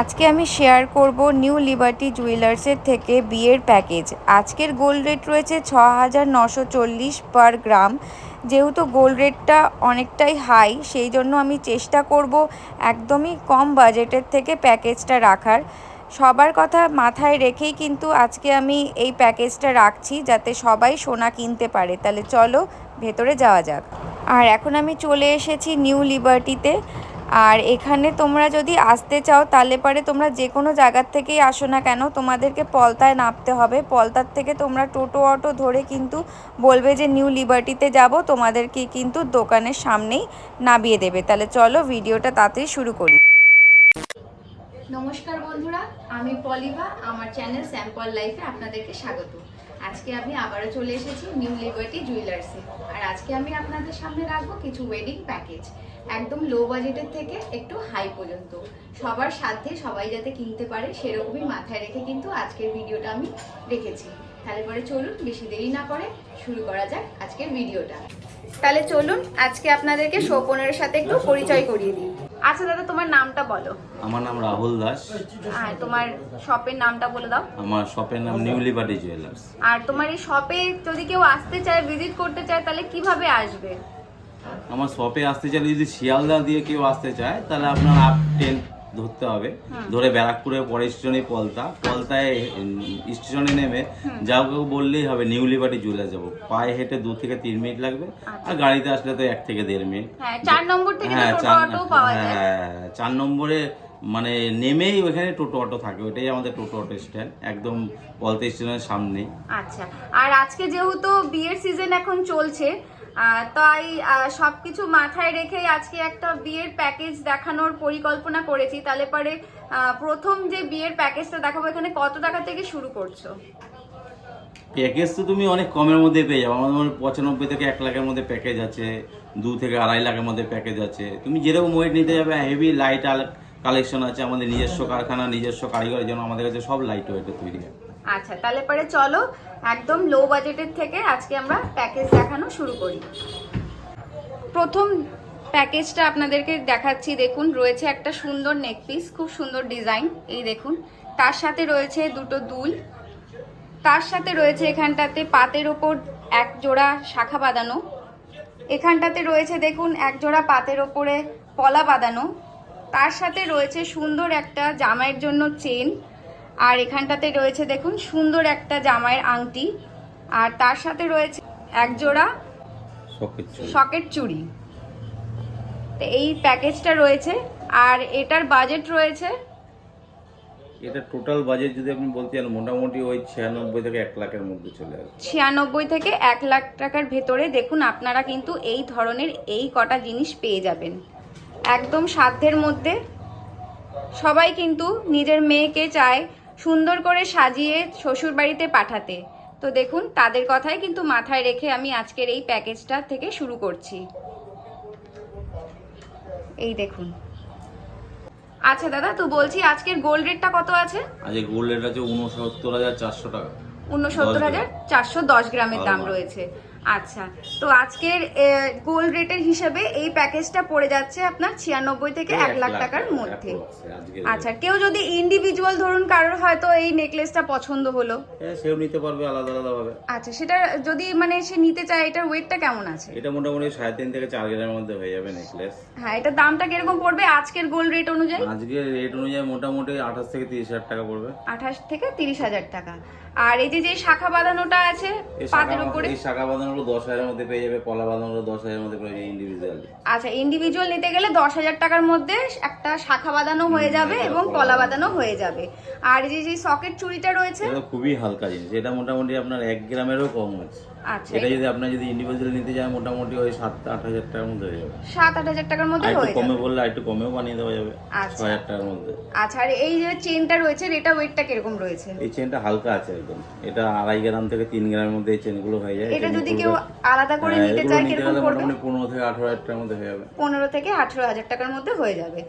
আজকে আমি শেয়ার করব নিউ লিবার্টি জুয়েলার্সের থেকে বিয়ের প্যাকেজ। আজকের গোল্ড রেট রয়েছে ৬,৯৪০ পার গ্রাম। যেহেতু গোল্ড রেটটা অনেকটাই হাই, সেই জন্য আমি চেষ্টা করব একদমই কম বাজেটের থেকে প্যাকেজটা রাখার। সবার কথা মাথায় রেখেই কিন্তু আজকে আমি এই প্যাকেজটা রাখছি, যাতে সবাই সোনা কিনতে পারে। তাহলে চলো ভেতরে যাওয়া যাক। আর এখন আমি চলে এসেছি নিউ লিবার্টিতে। আর এখানে তোমরা যদি আসতে চাও তাহলে পরে তোমরা যে কোনো জায়গার থেকেই আসো না কেন, তোমাদেরকে পলতায় নামতে হবে। পলতার থেকে তোমরা টোটো অটো ধরে কিন্তু বলবে যে নিউ লিবার্টিতে যাব, তোমাদেরকে কিন্তু দোকানের সামনেই নামিয়ে দেবে। তাহলে চলো ভিডিওটা তাড়াতাড়ি শুরু করি। নমস্কার বন্ধুরা, আমি পলিভা, আমার চ্যানেল স্যাম্পল লাইফে আপনাদেরকে স্বাগত। আজকে আমি আবারও চলে এসেছি নিউ লিবার্টি জুয়েলার্সে। আর আজকে আমি আপনাদের সামনে রাখবো কিছু ওয়েডিং প্যাকেজ, একদম লো বাজেটের থেকে একটু হাই পর্যন্ত, সবার সাথে সবাই যাতে কিনতে পারে সেরকমই মাথায় রেখে কিন্তু আজকের ভিডিওটা আমি রেখেছি। তাহলে পরে চলুন বেশি দেরি না করে শুরু করা যাক আজকের ভিডিওটা। তাহলে চলুন আজকে আপনাদেরকে শোপনের সাথে একটু পরিচয় করিয়ে দিই। আচ্ছা দাদা, তোমার নামটা বলো। আমার নাম রাহুল দাস। আর তোমার শপের নামটা বলে দাও। আমার শপের নাম নিউ লিবার্টি জুয়েলার্স। আর তোমার এই শপে যদি কেউ আসতে চায়, ভিজিট করতে চায়, তাহলে কিভাবে আসবে? আমার শপে আসতে চাইলে যদি শিয়ালদা দিয়ে কেউ আসতে চায় তাহলে আপনার আপ ট্রেন ধরতে হবে, ধরে ব্যারাকপুরের পরে স্টেশনে পলতায় স্টেশনে নেমে যাও কেউ বললেই হবে নিউ লিবার্টি জুয়েলার্স যাবো। পায়ে হেঁটে 2 থেকে 3 মিনিট লাগবে, আর গাড়িতে আসলে তো 1 থেকে 1.5 মিনিট। হ্যাঁ, 4 নম্বর থেকে তো টোটো অটো পাওয়া যায়। হ্যাঁ, 4 নম্বরে মানে নেমেই ওখানে টোটো অটো থাকে, ওইটাই আমাদের টোটো অটো স্ট্যান্ড, একদম পলতা স্টেশনের সামনেই। আচ্ছা, আর আজকে যেহেতু বিয়ের সিজন এখন চলছে, তাই সবকিছু মাথায় রেখেই আজকে একটা বিয়ের প্যাকেজ দেখানোর পরিকল্পনা করেছি। তাহলে পরে প্রথম যে বিয়ের প্যাকেজটা দেখাবো, এখানে কত টাকা থেকে শুরু করছো? প্যাকেজ তো তুমি অনেক কমের মধ্যে পেয়ে যাবো। আমাদের 95 থেকে 1 লাখের মধ্যে প্যাকেজ আছে, 2 থেকে 2.5 লাখের মধ্যে প্যাকেজ আছে। তুমি যেরকম ওয়েট নিতে যাবে, হেভি লাইট কালেকশন আছে আমাদের নিজস্ব কারখানা, নিজস্ব কারিগরের জন্য আমাদের কাছে সব লাইট ওয়েটের তৈরি হয়। আচ্ছা, তাহলে পরে চলো একদম লো বাজেটের থেকে আজকে আমরা প্যাকেজ দেখানো শুরু করি। প্রথম প্যাকেজটা আপনাদেরকে দেখাচ্ছি। দেখুন, রয়েছে একটা সুন্দর নেকপিস, খুব সুন্দর ডিজাইন, এই দেখুন। তার সাথে রয়েছে দুটো দুল, তার সাথে রয়েছে এখানটাতে পাতের ওপর এক জোড়া শাখা বাঁধানো, এখানটাতে রয়েছে দেখুন এক জোড়া পাতের ওপরে পলা বাঁধানো, তার সাথে রয়েছে সুন্দর একটা জামাইয়ের জন্য চেন, আর এখানটাতে রয়েছে দেখুন সুন্দর একটা জামাইয়ের আংটি, আর তার সাথে রয়েছে এক জোড়া সকেট চুড়ি। তো এই প্যাকেজটা রয়েছে, আর এটার বাজেট রয়েছে, এটা টোটাল বাজেট যদি আপনি বলতে চান মোটামুটি ওই 96 থেকে 1 লাখের মধ্যে চলে আসবে। 96 থেকে 1 লাখ টাকার ভেতরে দেখুন আপনারা কিন্তু এই ধরনের এই কটা জিনিস পেয়ে যাবেন একদম সাধ্যের মধ্যে। সবাই কিন্তু নিজের মেয়েকে চায় সুন্দর করে সাজিয়ে শ্বশুর বাড়িতে পাঠাতে। তো দেখুন, তাদের কথাই কিন্তু মাথায় রেখে আমি আজকের এই প্যাকেজটা থেকে শুরু করছি। এই দেখুন। আচ্ছা দাদা, তো বলছি আজকের গোল্ড রেটটা কত আছে? আজকে গোল্ড রেট আছে 69,400 টাকা। 69,410 গ্রামের দাম রয়েছে। আচ্ছা, তো আজকের গোল্ড রেটের হিসেবে এই প্যাকেজটা পড়ে যাচ্ছে আপনার 96 থেকে 1 লাখ টাকার মধ্যে। আচ্ছা, কেউ যদি ইন্ডিভিজুয়াল ধরুন কারোর হয়তো এই নেকলেসটা পছন্দ হলো, হ্যাঁ সেও নিতে পারবে আলাদা আলাদা ভাবে। আচ্ছা, সেটা যদি মানে সে নিতে চায়, এটার ওয়েটটা কেমন আছে? এটা মোটামুটি 3.5 থেকে 4 গ্রামের মধ্যে হয়ে যাবে নেকলেস। হ্যাঁ, এটার দামটা কিরকম পড়বে আজকের গোল্ড রেট অনুযায়ী? আজকের রেট অনুযায়ী মোটামুটি 28 থেকে 30 হাজার টাকা পড়বে। 28 থেকে 30 হাজার টাকা। আর এই যে শাখা বাঁধানোটা আছে পাতের উপরে, এই শাখা বাঁধানোগুলো 10,000 এর মধ্যে পেয়ে যাবে, পলা বাঁধানোগুলো 10,000 এর মধ্যে পেয়ে যাবে ইন্ডিভিজুয়াল। আচ্ছা, ইন্ডিভিজুয়াল নিতে গেলে 10,000 টাকার মধ্যে একটা শাখা বাঁধানো হয়ে যাবে এবং পলা বাঁধানো হয়ে যাবে। আর এই যে সকেট চুড়িটা রয়েছে, এটা খুবই হালকা জিনিস, এটা মোটামুটি আপনার 1 গ্রামেরও কম আছে। আচ্ছা, এটা যদি আপনার যদি ইন্ডিভিজুয়াল নিতে যায় মোটামুটি ওই 7-8 হাজার টাকার মধ্যে হয়ে যাবে। 7-8 হাজার টাকার মধ্যে হয়ে যাবে। কমে বললে একটু কমেও বানিয়ে দেওয়া যাবে 6,000 টাকার মধ্যে। আচ্ছা, আর এই যে চেনটা রয়েছে, এটা ওয়েটটা কিরকম রয়েছে? এই চেনটা হালকা আছে একদম, এটা 2.5 গ্রাম থেকে 3 গ্রামের মধ্যে এই চেনগুলো হয়ে যায়। এটা যদি কেউ আলাদা করে নিতে চায় কিরকম পড়বে? মোটামুটি 15 থেকে 18 হাজার টাকার মধ্যে হয়ে যাবে। 15 থেকে 18 হাজার টাকার মধ্যে হয়ে যাবে।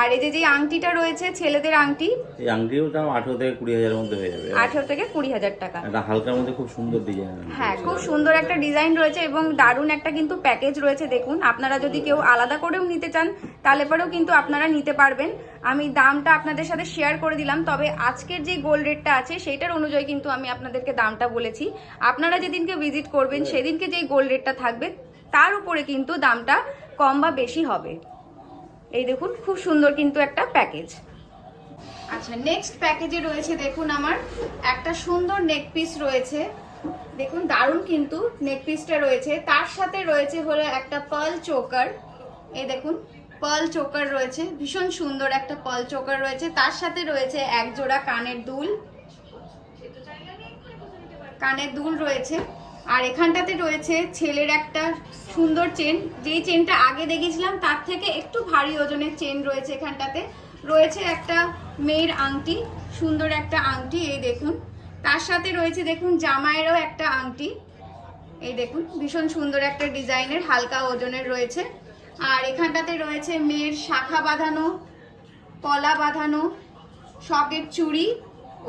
আর এই যে আংটিটা রয়েছে ছেলেদের আংটি, এই আংটিও দাম 18 থেকে 20 হাজারের মধ্যে হয়ে যাবে। 18 থেকে 20 হাজার টাকা। এটা হালকার মধ্যে খুব সুন্দর ডিজাইন। হ্যাঁ, খুব সুন্দর একটা ডিজাইন রয়েছে এবং দারুণ একটা কিন্তু প্যাকেজ রয়েছে। দেখুন, আপনারা যদি কেউ আলাদা করেও নিতে চান তাহলে পরেও কিন্তু আপনারা নিতে পারবেন। আমি দামটা আপনাদের সাথে শেয়ার করে দিলাম, তবে আজকের যে গোল্ড রেটটা আছে সেইটার অনুযায়ী কিন্তু আমি আপনাদেরকে দামটা বলেছি। আপনারা যেদিনকে ভিজিট করবেন সেদিনকে যেই গোল্ড রেটটা থাকবে তার উপরে কিন্তু দামটা কম বা বেশি হবে। এই দেখুন, খুব সুন্দর কিন্তু একটা প্যাকেজ। আচ্ছা, নেক্সট প্যাকেজে রয়েছে দেখুন আমার একটা সুন্দর নেক পিস রয়েছে। দেখুন, দারুণ কিন্তু নেক পিসটা রয়েছে। তার সাথে রয়েছে হলো একটা পার্ল চোকার। এই দেখুন, পার্ল চোকার রয়েছে, ভীষণ সুন্দর একটা পার্ল চোকার রয়েছে। তার সাথে রয়েছে এক জোড়া কানের দুল রয়েছে। আর এখানটাতে রয়েছে ছেলের একটা সুন্দর চেন, যেই চেনটা আগে দেখেছিলাম তার থেকে একটু ভারী ওজনের চেন রয়েছে। এখানটাতে রয়েছে একটা মেয়ের আংটি, সুন্দর একটা আংটি, এই দেখুন। তার সাথে রয়েছে দেখুন জামাইয়েরও একটা আংটি, এই দেখুন, ভীষণ সুন্দর একটা ডিজাইনের, হালকা ওজনের রয়েছে। আর এখানটাতে রয়েছে মেয়ের শাখা বাঁধানো, পলা বাঁধানো, সকেট চুড়ি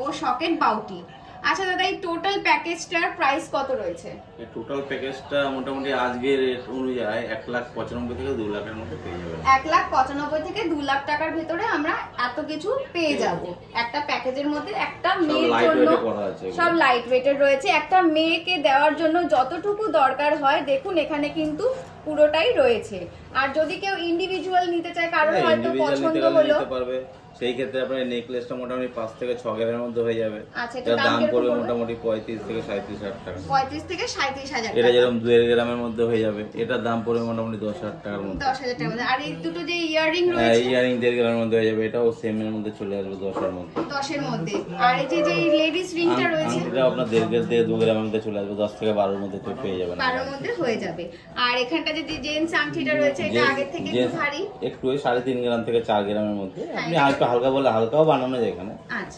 ও সকেট বাউটি। আচ্ছা দাদা, এই টোটাল প্যাকেজটার প্রাইস কত রয়েছে? এই টোটাল প্যাকেজটা মোটামুটি আজকের রেট অনুযায়ী 1,95,000 থেকে 2 লাখের মধ্যে পেয়ে যাবেন। 1,95,000 থেকে 2 লাখ টাকার ভেতরে আমরা এত কিছু পেয়ে যাব একটা প্যাকেজের মধ্যে। একটা মেয়ের জন্য সব লাইট ওয়েটের রয়েছে, একটা মেয়েকে দেওয়ার জন্য যতটুকু দরকার হয় দেখুন এখানে কিন্তু পুরোটাই রয়েছে। আর যদি কেউ ইন্ডিভিজুয়াল নিতে চায়, কারণ হয়তো পছন্দ হলো, সেই ক্ষেত্রে আপনার নেকলেসটা মোটামুটি 5 থেকে 6 গ্রামের মধ্যে হয়ে যাবে। আচ্ছা, এটার দাম পড়বে মোটামুটি 35 থেকে 37,000 টাকা। 35 থেকে 37,000 টাকা। এটা যেরকম 2 গ্রামের মধ্যে হয়ে যাবে, এটার দাম পড়বে মোটামুটি 10,000 টাকার মধ্যে। 10,000 টাকার মধ্যে। আর এই দুটো যে ইয়াররিং রয়েছে, ইয়াররিং 1.5 গ্রামের মধ্যে হয়ে যাবে, এটাও সেম এর মধ্যে চলে আসবে 10 এর মধ্যে। 10 এর মধ্যে। আর এই যে লেডিস রিংটা রয়েছে, এটা আপনার 1.5 থেকে 2 গ্রামের মধ্যে চলে আসবে, 10 থেকে 12 এর মধ্যে পেয়ে যাবেন। 12 এর মধ্যে হয়ে যাবে। আর এখানটা যে জেন্টস আংটিটা রয়েছে, এটা আগে থেকে একটু ভারী, একটু 3.5 গ্রাম থেকে 4 গ্রামের মধ্যে। আপনি হালকা বলে হালকাও বানানো যায় এখানে।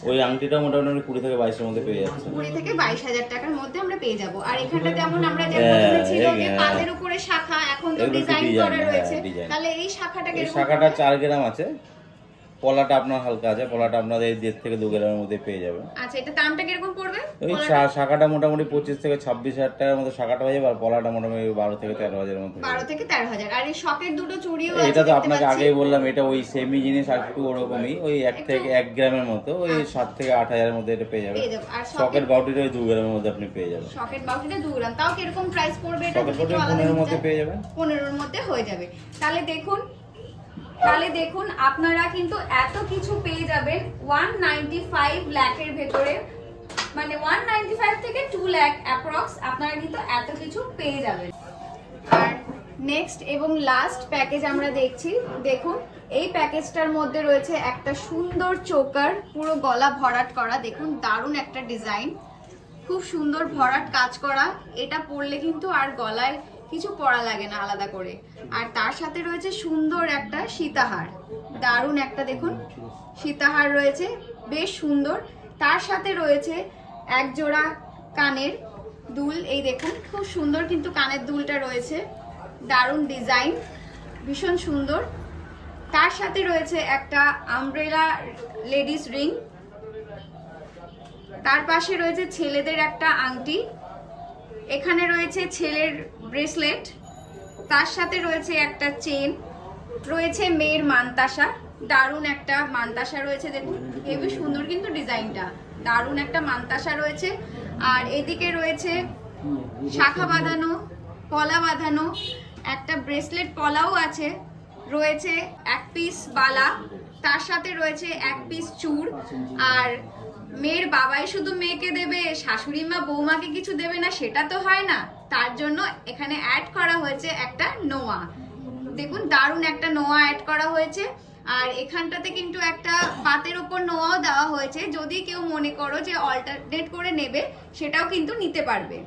ওই আংটিটা মোটামুটি 20 থেকে 22 এর মধ্যে পেয়ে যাচ্ছে। 20 থেকে 22,000 টাকার মধ্যে আমরা পেয়ে যাব। আর এখানটা যেমন আমরা যে প্রথমে ছিল যে পাতের উপরে শাখা, এখন তো ডিজাইন করা রয়েছে, তাহলে এই শাখাটা এই শাখাটা 4 গ্রাম আছে, পলাটা আপনার হালকা আছে, পলাটা আপনাদের 1.5 থেকে 2 গ্রামের মধ্যে পেয়ে যাবেন। আচ্ছা, এটা দামটা কিরকম পড়বে? ওই শাখাটা মোটামুটি 25 থেকে 26,000 টাকার মধ্যে শাখাটা হয়ে যাবে, আর পলাটা মোটামুটি 12 থেকে 13,000 এর মধ্যে। 12 থেকে 13,000। আর এই শকের দুটো চুড়িও আছে, এটা তো আপনাকে আগেই বললাম, এটা ওই সেমি জিনিস, আর একটু ওরকমই, ওই 1 থেকে 1 গ্রামের মতো, ওই 7 থেকে 8,000 এর মধ্যে এটা পেয়ে যাবেন। আর শকের বাউটিটা ওই 2 গ্রামের মধ্যে আপনি পেয়ে যাবেন। শকের বাউটিটা 2 গ্রাম, তাও কিরকম প্রাইস পড়বে? এটা শকের বাউটি 15 এর মধ্যে পেয়ে যাবেন। 15 এর মধ্যে হয়ে যাবে। তাহলে দেখুন আপনারা কিন্তু এত কিছু পেয়ে যাবেন 195 লাখের ভেতরে, মানে 195 থেকে 2 লাখ অ্যাপ্রক্স আপনারা কিন্তু এত কিছু পেয়ে যাবেন। আর নেক্সট এবং লাস্ট প্যাকেজ আমরা দেখছি। দেখুন, এই প্যাকেজটার মধ্যে রয়েছে একটা সুন্দর চোকার, পুরো গলা ভরাট করা। দেখুন, দারুণ একটা ডিজাইন, খুব সুন্দর ভরাট কাজ করা। এটা পরলে কিন্তু আর গলায় কিছু পরা লাগে না আলাদা করে। আর তার সাথে রয়েছে সুন্দর একটা সীতাহার, দারুণ একটা দেখুন সীতাহার রয়েছে, বেশ সুন্দর। তার সাথে রয়েছে এক জোড়া কানের দুল, এই দেখুন খুব সুন্দর কিন্তু কানের দুলটা রয়েছে, দারুণ ডিজাইন, ভীষণ সুন্দর। তার সাথে রয়েছে একটা আমব্রেলা লেডিস রিং, তার পাশে রয়েছে ছেলেদের একটা আংটি, এখানে রয়েছে ছেলের ব্রেসলেট, তার সাথে রয়েছে একটা চেন, রয়েছে মেয়ের মানতাসা, দারুণ একটা মানতাসা রয়েছে। দেখুন হেবি সুন্দর কিন্তু ডিজাইনটা, দারুণ একটা মানতাসা রয়েছে। আর এদিকে রয়েছে শাখা বাঁধানো, পলা বাঁধানো, একটা ব্রেসলেট পলাও আছে, রয়েছে এক পিস বালা, তার সাথে রয়েছে এক পিস চূড়। আর মেয়ের বাবাই শুধু মেয়েকে দেবে, শাশুড়ি মা বৌমাকে কিছু দেবে না, সেটা তো হয় না, তার জন্য এখানে অ্যাড করা হয়েছে একটা নোয়া। দেখুন দারুণ একটা নোয়া অ্যাড করা হয়েছে। আর এখানটাতে কিন্তু একটা পাতের উপর নোয়াও দেওয়া হয়েছে, যদি কেউ মনে করো যে অল্টারনেট করে নেবে সেটাও কিন্তু নিতে পারবে।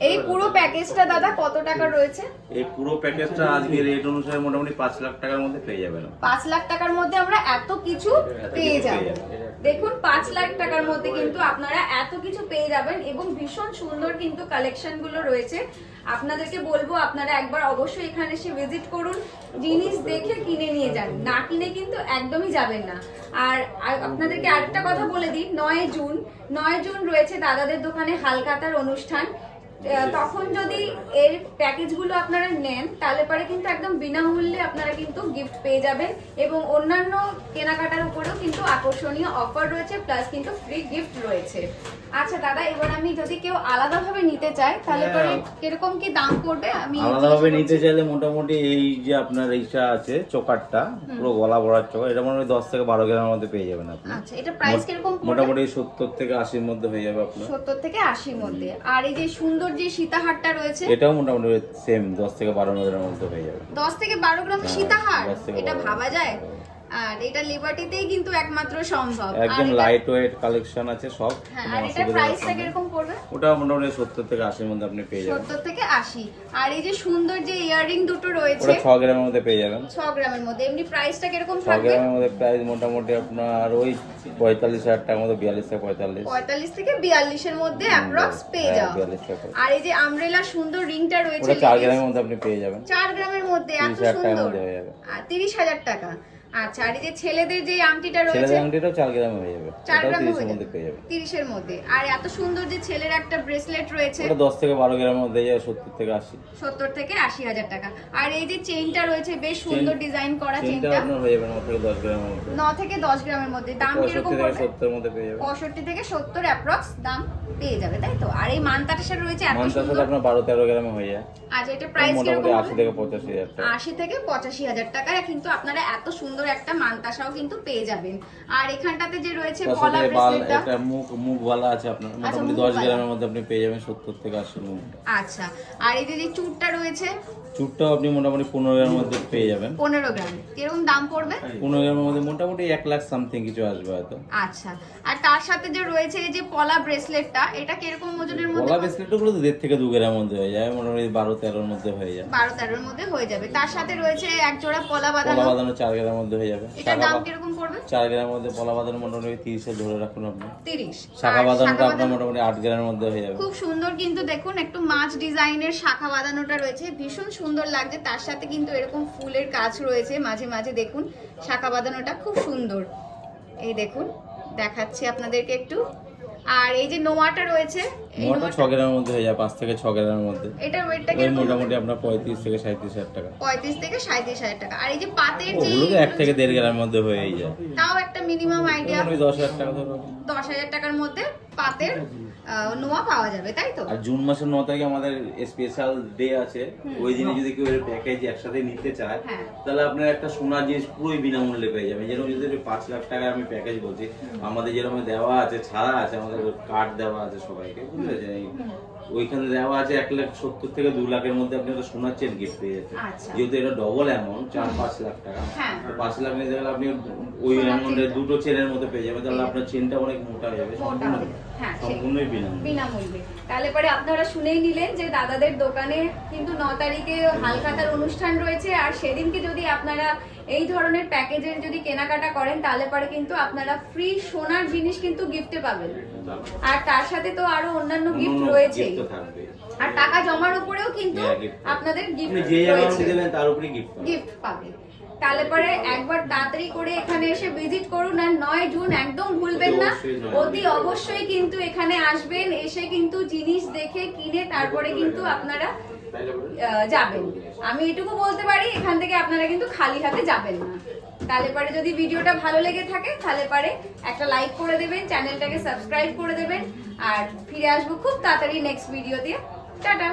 এই পুরো প্যাকেজটা দাদা কত টাকা রয়েছে? এই পুরো প্যাকেজটা আজকে রেট অনুসারে মোটামুটি 5 লাখ টাকার মধ্যে পেয়ে যাবেন। 5 লাখ টাকার মধ্যে আমরা এত কিছু পেয়ে যাব। দেখুন 5 লাখ টাকার মধ্যে কিন্তু আপনারা এত কিছু পেয়ে যাবেন এবং ভীষণ সুন্দর কিন্তু কালেকশন গুলো রয়েছে। আপনাদেরকে বলবো আপনারা একবার অবশ্যই এখানে এসে ভিজিট করুন, জিনিস দেখে কিনে নিয়ে যান, না কিনে কিন্তু একদমই যাবেন না। আর আপনাদেরকে আরেকটা কথা বলে দিই, 9 জুন রয়েছে দাদাদের দোকানে হালখাতার অনুষ্ঠান। তখন যদি এর প্যাকেজগুলো আপনারা নেন তাহলে পরে কিন্তু একদম বিনামূল্যে আপনারা কিন্তু গিফট পেয়ে যাবেন এবং অন্যান্য কেনাকাটার উপরেও কিন্তু আকর্ষণীয় অফার রয়েছে, প্লাস কিন্তু ফ্রি গিফট রয়েছে। আচ্ছা দাদা, এবার আমি যদি কেউ আলাদাভাবে নিতে চাই তাহলে পরে কিরকম কি দাম পড়বে? আমি আলাদাভাবে নিতে চাইলে মোটামুটি এই যে আপনার এইটা আছে চোকারটা, পুরো গলা ভরার চোকার, এটা মোটামুটি 10 থেকে 12 গ্রামের মধ্যে পেয়ে যাবেন আপনি। আচ্ছা, এটা প্রাইস কিরকম পড়বে? মোটামুটি 70 থেকে 80 মধ্যে হয়ে যাবে আপনার। 70 থেকে 80 মধ্যে। আর এই যে সুন্দর যে সীতাহারটা রয়েছে, এটাও মোটামুটি সেম 10 থেকে 12 গ্রামের মধ্যে হয়ে যাবে। 10 থেকে 12 গ্রামের সীতাহার, 10 থেকে এটা 12 ভাবা যায়? আর এটা লিবার্টিতেই কিন্তু একমাত্র সম্ভব। একদম লাইট ওয়েট কালেকশন আছে সব। হ্যাঁ, আর এটা প্রাইসটা কিরকম পড়বে? ওটা মোটামুটি 70 থেকে 80 এর মধ্যে আপনি পেয়ে যাবেন। 70 থেকে 80। আর এই যে সুন্দর যে ইয়াররিং দুটো রয়েছে, ওটা 6 গ্রামের মধ্যে পেয়ে যাবেন। 6 গ্রামের মধ্যে। এমনি প্রাইসটা কিরকম 6 থাকবে? গ্রামের মধ্যে প্রাইস মোটামুটি আপনার ওই 45,000 টাকার মতো, 42 থেকে 45। 45 থেকে 42 এর মধ্যে অ্যাপ্রক্স পেয়ে যাও। 42 থেকে। আর এই যে আমব্রেলা সুন্দর রিংটা রয়েছে, ওটা 4 গ্রামের মধ্যে আপনি পেয়ে যাবেন। 4 গ্রামের মধ্যে এত 30,000 টাকার সুন্দর। মধ্যে হয়ে যাবে। আর 30,000 টাকা। আচ্ছা, আর এই যে ছেলেদের যে আংটিটা রয়েছে, ছেলেদের আংটিটাও 4 গ্রামে হয়ে যাবে। 4 গ্রামে 30 এর মধ্যে পেয়ে যাবে। 30 এর মধ্যে। আর এত সুন্দর যে ছেলের একটা ব্রেসলেট রয়েছে, ওটা 10 থেকে 12 গ্রামের মধ্যে যায় 70 থেকে 80। 70 থেকে 80,000 টাকা। আর এই যে চেইনটা রয়েছে, বেশ সুন্দর ডিজাইন করা চেইনটা চেইনটা, আপনার হয়ে যাবে 9 থেকে 10 গ্রামের মধ্যে। 9 থেকে 10 গ্রামের মধ্যে। দাম 65 কিরকম থেকে পড়বে? 70 এর মধ্যে পেয়ে যাবে। 65 থেকে 70 অ্যাপ্রক্স দাম পেয়ে যাবে, তাই তো? আর এই মানতাটার সাথে রয়েছে এত মানটার সাথে সুন্দর। আপনার 12-13 গ্রামে হয়ে যায়। আচ্ছা, এটা প্রাইস কিরকম মোটামুটি 80 হবে? থেকে 85,000 টাকা। 80 থেকে 85,000 টাকায় কিন্তু আপনারা এত সুন্দর একটা মানতাসাও কিন্তু পেয়ে যাবেন। আর এখানটাতে যে রয়েছে তার পলা সাথে বাল, ব্রেসলেটটা, একটা মুখওয়ালা আছে আপনার, মোটামুটি 10 গ্রামের মধ্যে আপনি পেয়ে যাবেন 70 থেকে 80 এর মধ্যে। আচ্ছা। আর এই যে চুটটা রয়েছে, চুটটাও আপনি মোটামুটি 15 গ্রামের মধ্যে পেয়ে যাবেন। 15 গ্রাম। কিরকম দাম পড়বে? 15 গ্রামের মধ্যে মোটামুটি 1 লাখ সামথিং কিছু আসবে হয়তো। আচ্ছা। আর তার সাথে যে রয়েছে এই যে পলা ব্রেসলেটটা, এটা কিরকম ওজনের মধ্যে? গলা ব্রেসলেটগুলো তো 1.5 থেকে 2 গ্রামের মধ্যে হয়ে যায়, মোটামুটি 12-13 এর মধ্যে হয়ে যায়। 12-13 এর মধ্যে হয়ে যাবে। তার সাথে রয়েছে এক জোড়া পলা পলা বাঁধানো, বাঁধানো 4 গ্রামের মধ্যে হয়ে যাবে। এটার দাম কিরকম পড়বে? 4 গ্রামের মধ্যে পলা বাঁধানো মোটামুটি 30 এ ধরে রাখুন আপনি। 30। শাখা আর বাঁধানোটা শাখা আপনার মোটামুটি 8 গ্রামের মধ্যে হয়ে যাবে। খুব সুন্দর কিন্তু দেখুন, একটু মাছ ডিজাইনের শাখা বাঁধানোটা রয়েছে, ভীষণ সুন্দর লাগছে। তার সাথে কিন্তু এরকম ফুলের কাজ রয়েছে মাঝে মাঝে, দেখুন শাখা বাঁধানোটা খুব সুন্দর। এই দেখুন, দেখাচ্ছি আপনাদেরকে একটু। আর এই যে নোয়াটা রয়েছে, এই মোটা 6 গ্রামের মধ্যে হয়ে যায়, 5 থেকে 6 গ্রামের মধ্যে। এটা ওয়েটটা ওই কিরকম? মোটামুটি আপনার 35 থেকে 37,000 টাকা। 35 থেকে 37,000 টাকা। আর এই যে পাতের যে, ওগুলো তো 1 থেকে 1.5 গ্রামের মধ্যে হয়েই যায়। তাও একটা মিনিমাম আইডিয়া মোটামুটি 10,000 টাকা ধরো। 10,000 টাকার মধ্যে পাতের নোয়া পাওয়া যাবে, তাই তো? আর জুন মাসের 9 তারিখে আমাদের স্পেশাল ডে আছে, ওই দিনে যদি কেউ এর প্যাকেজ একসাথে নিতে চায় হ্যাঁ। তাহলে আপনার একটা সোনার জিনিস পুরোই বিনামূল্যে পেয়ে যাবেন। যেরকম যদি 5 লাখ টাকা আমি প্যাকেজ বলছি, আমাদের যেরকম দেওয়া আছে, ছাড়া আছে, আমাদের কার্ড দেওয়া আছে সবাইকে, বুঝলেন? ওইখানে দেওয়া আছে 1,70,000 থেকে 2 লাখের মধ্যে আপনি একটা সোনার চেন গিফট পেয়ে যাচ্ছেন। আচ্ছা। যেহেতু এটা ডবল অ্যামাউন্ট, 4-5 লাখ টাকা, হ্যাঁ। তো 5 লাখ নিতে গেলে আপনি ওই অ্যামাউন্টের দুটো চেনের মধ্যে পেয়ে যাবেন, তাহলে আপনার চেনটা অনেক মোটা হয়ে যাবে। মোটা হবে। হ্যাঁ, সম্পূর্ণই বিনামূল্যে। বিনামূল্যে। তাহলে পরে আপনারা শুনেই নিলেন যে দাদাদের দোকানে কিন্তু 9 তারিখে হালখাতার অনুষ্ঠান রয়েছে। আর সেদিনকে যদি আপনারা এই ধরনের প্যাকেজের যদি কেনাকাটা করেন তাহলে পরে কিন্তু আপনারা ফ্রি সোনার জিনিস কিন্তু গিফটে পাবেন। আর তার সাথে তো আরো অন্যান্য গিফট রয়েছে। আর টাকা জমার উপরেও কিন্তু আপনাদের গিফট যে অ্যামাউন্ট দেবেন তার উপরে গিফট পাবেন। তাহলে পরে একবার তাড়াতাড়ি করে এখানে এসে ভিজিট করুন। আর 9 জুন একদম ভুলবেন না, অতি অবশ্যই কিন্তু এখানে আসবেন, এসে কিন্তু জিনিস দেখে কিনে তারপরে কিন্তু আপনারা যাবেন। আমি এটুকু বলতে পারি, এখান থেকে আপনারা কিন্তু খালি হাতে যাবেন না। তাহলে পরে যদি ভিডিওটা ভালো লেগে থাকে তাহলে পরে একটা লাইক করে দেবেন, চ্যানেলটাকে সাবস্ক্রাইব করে দেবেন। আর ফিরে আসবো খুব তাড়াতাড়ি নেক্সট ভিডিও দিয়ে। টাটা।